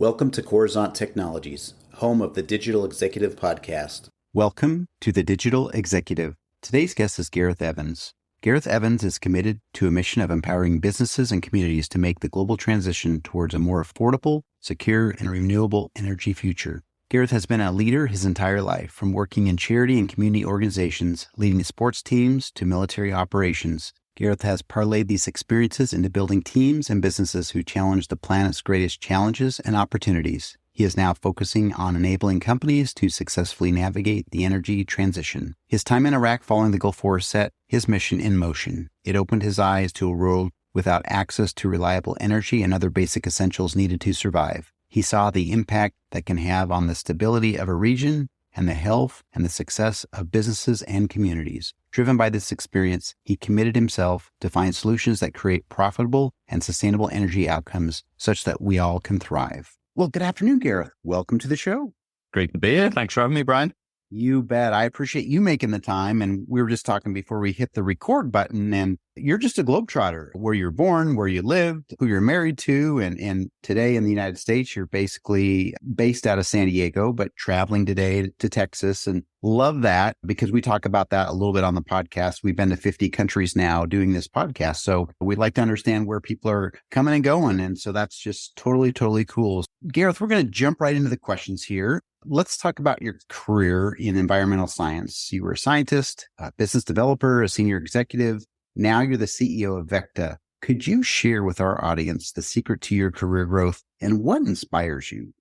Welcome to Coruzant Technologies, home of the Digital Executive Podcast. Welcome to the Digital Executive. Today's guest is Gareth Evans. Gareth Evans is committed to a mission of empowering businesses and communities to make the global transition towards a more affordable, secure, and renewable energy future. Gareth has been a leader his entire life, from working in charity and community organizations, leading sports teams to military operations. Gareth has parlayed these experiences into building teams and businesses who challenge the planet's greatest challenges and opportunities. He is now focusing on enabling companies to successfully navigate the energy transition. His time in Iraq following the Gulf War set his mission in motion. It opened his eyes to a world without access to reliable energy and other basic essentials needed to survive. He saw the impact that can have on the stability of a region and the health and the success of businesses and communities. Driven by this experience, he committed himself to find solutions that create profitable and sustainable energy outcomes such that we all can thrive. Well, good afternoon, Gareth. Welcome to the show. Great to be here. Thanks for having me, Brian. You bet. I appreciate you making the time. And we were just talking before we hit the record button, and you're just a Globetrotter. Where you're born, where you lived, who you're married to. And today in the United States, you're basically based out of San Diego, but traveling today to Texas. And love that, because we talk about that a little bit on the podcast. We've been to 50 countries now doing this podcast. So we'd like to understand where people are coming and going. And so that's just totally cool. Gareth, we're going to jump right into the questions here. Let's talk about your career in environmental science. You were a scientist, a business developer, a senior executive. Now you're the CEO of VECKTA. Could you share with our audience the secret to your career growth and what inspires you?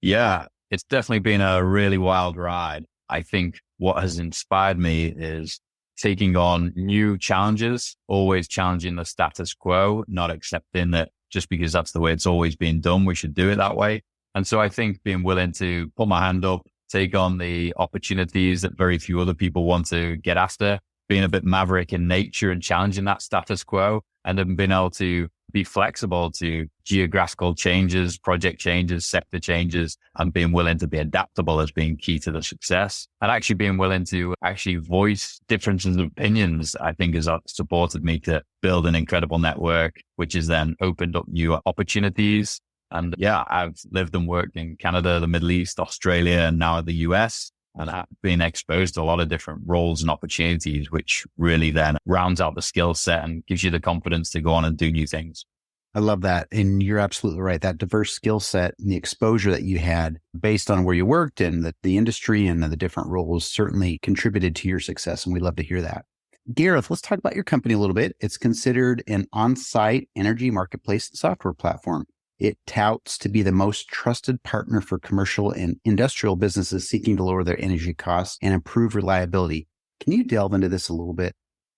Yeah, it's definitely been a really wild ride. I think what has inspired me is taking on new challenges, always challenging the status quo, not accepting that just because that's the way it's always been done, we should do it that way. And so I think being willing to put my hand up, take on the opportunities that very few other people want to get after, being a bit maverick in nature and challenging that status quo, and then being able to be flexible to geographical changes, project changes, sector changes, and being willing to be adaptable as being key to the success. And actually being willing to actually voice differences of opinions, I think has supported me to build an incredible network, which has then opened up new opportunities. And yeah, I've lived and worked in Canada, the Middle East, Australia, and now the US. And I've been exposed to a lot of different roles and opportunities, which really then rounds out the skill set and gives you the confidence to go on and do new things. I love that. And you're absolutely right. That diverse skill set and the exposure that you had based on where you worked and the industry and the different roles certainly contributed to your success. And we'd love to hear that. Gareth, let's talk about your company a little bit. It's considered an on-site energy marketplace and software platform. It touts to be the most trusted partner for commercial and industrial businesses seeking to lower their energy costs and improve reliability. Can you delve into this a little bit?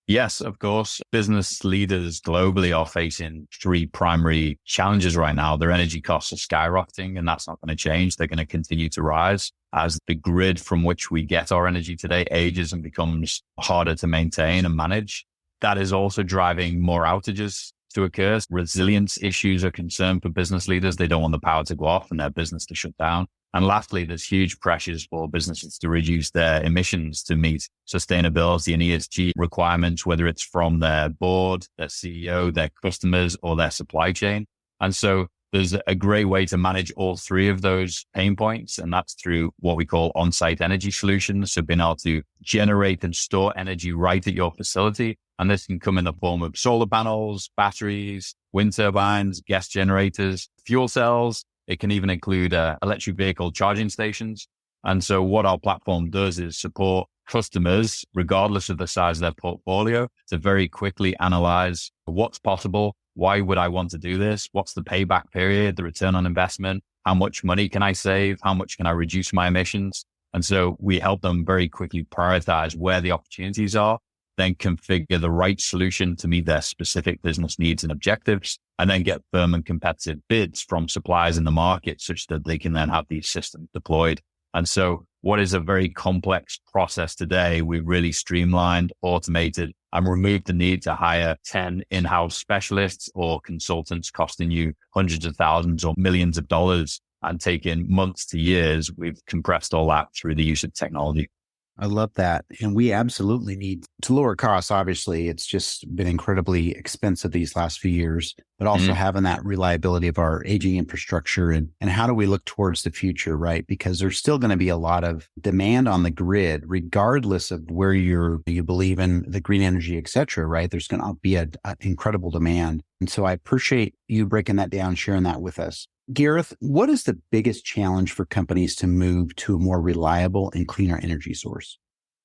Yes, of course. Business leaders globally are facing three primary challenges right now. Their energy costs are skyrocketing, and that's not going to change. They're going to continue to rise as the grid from which we get our energy today ages and becomes harder to maintain and manage. That is also driving more outages to occur. Resilience issues are a concern for business leaders. They don't want the power to go off and their business to shut down. And lastly, there's huge pressures for businesses to reduce their emissions to meet sustainability and ESG requirements, whether it's from their board, their CEO, their customers, or their supply chain. And so there's a great way to manage all three of those pain points, and that's through what we call on-site energy solutions. So being able to generate and store energy right at your facility. And this can come in the form of solar panels, batteries, wind turbines, gas generators, fuel cells. It can even include electric vehicle charging stations. And so what our platform does is support customers, regardless of the size of their portfolio, to very quickly analyze what's possible. Why would I want to do this? What's the payback period, the return on investment? How much money can I save? How much can I reduce my emissions? And so we help them very quickly prioritize where the opportunities are, then configure the right solution to meet their specific business needs and objectives, and then get firm and competitive bids from suppliers in the market such that they can then have these systems deployed. And so what is a very complex process today, we've really streamlined, automated, and removed the need to hire 10 in-house specialists or consultants costing you hundreds of thousands or millions of dollars and taking months to years. We've compressed all that through the use of technology. I love that. And we absolutely need to lower costs. Obviously, it's just been incredibly expensive these last few years, but also having that reliability of our aging infrastructure and how do we look towards the future, right? Because there's still going to be a lot of demand on the grid, regardless of where you believe in the green energy, et cetera, right? There's going to be an incredible demand. And so I appreciate you breaking that down, sharing that with us. Gareth, what is the biggest challenge for companies to move to a more reliable and cleaner energy source?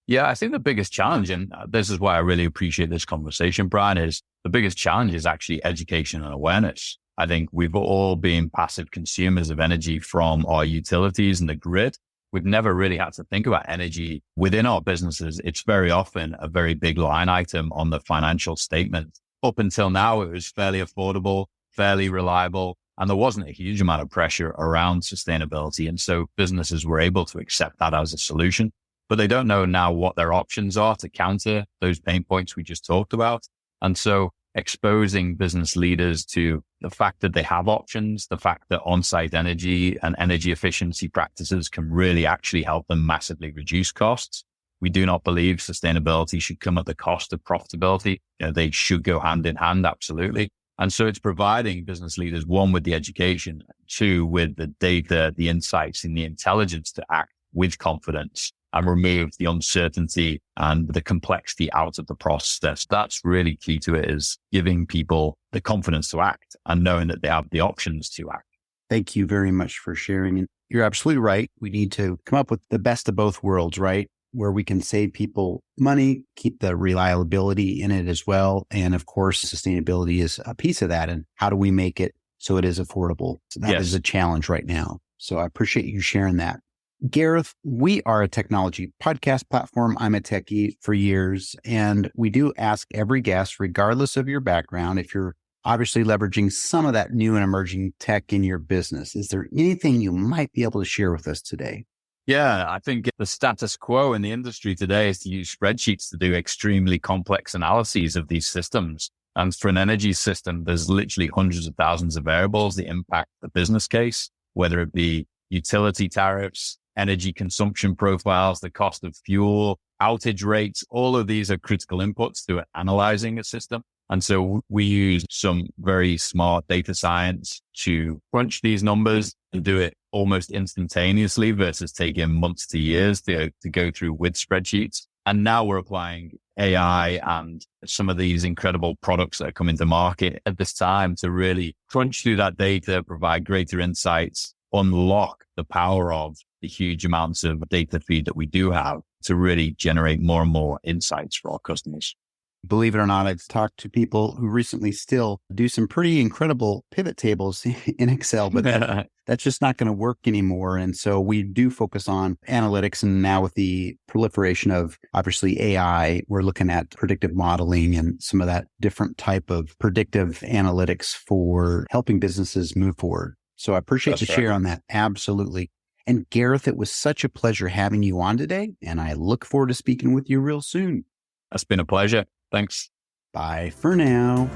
Yeah, I think the biggest challenge, and this is why I really appreciate this conversation, Brian, is the biggest challenge is actually education and awareness. I think we've all been passive consumers of energy from our utilities and the grid. We've never really had to think about energy within our businesses. It's very often a very big line item on the financial statement. Up until now, it was fairly affordable, fairly reliable, and there wasn't a huge amount of pressure around sustainability. And so businesses were able to accept that as a solution, but they don't know now what their options are to counter those pain points we just talked about. And so exposing business leaders to the fact that they have options, the fact that on-site energy and energy efficiency practices can really actually help them massively reduce costs. We do not believe sustainability should come at the cost of profitability. They should go hand in hand, absolutely. And so it's providing business leaders, one, with the education, two, with the data, the insights, and the intelligence to act with confidence and remove the uncertainty and the complexity out of the process. That's really key to it, is giving people the confidence to act and knowing that they have the options to act. Thank you very much for sharing. And you're absolutely right. We need to come up with the best of both worlds, right? Where we can save people money, keep the reliability in it as well. And of course, sustainability is a piece of that. And how do we make it so it is affordable? So that is a challenge right now. So I appreciate you sharing that. Gareth, we are a technology podcast platform. I'm a techie for years, and we do ask every guest, regardless of your background, if you're obviously leveraging some of that new and emerging tech in your business. Is there anything you might be able to share with us today? Yeah, I think the status quo in the industry today is to use spreadsheets to do extremely complex analyses of these systems. And for an energy system, there's literally hundreds of thousands of variables that impact the business case, whether it be utility tariffs, energy consumption profiles, the cost of fuel, outage rates. All of these are critical inputs to analyzing a system. And so we use some very smart data science to crunch these numbers and do it almost instantaneously versus taking months to years to go through with spreadsheets. And now we're applying AI and some of these incredible products that are coming to market at this time to really crunch through that data, provide greater insights, unlock the power of the huge amounts of data feed that we do have to really generate more and more insights for our customers. Believe it or not, I've talked to people who recently still do some pretty incredible pivot tables in Excel, but that's just not going to work anymore. And so we do focus on analytics. And now with the proliferation of obviously AI, we're looking at predictive modeling and some of that different type of predictive analytics for helping businesses move forward. So I appreciate the share on that. Absolutely. And Gareth, it was such a pleasure having you on today. And I look forward to speaking with you real soon. That's been a pleasure. Thanks. Bye for now.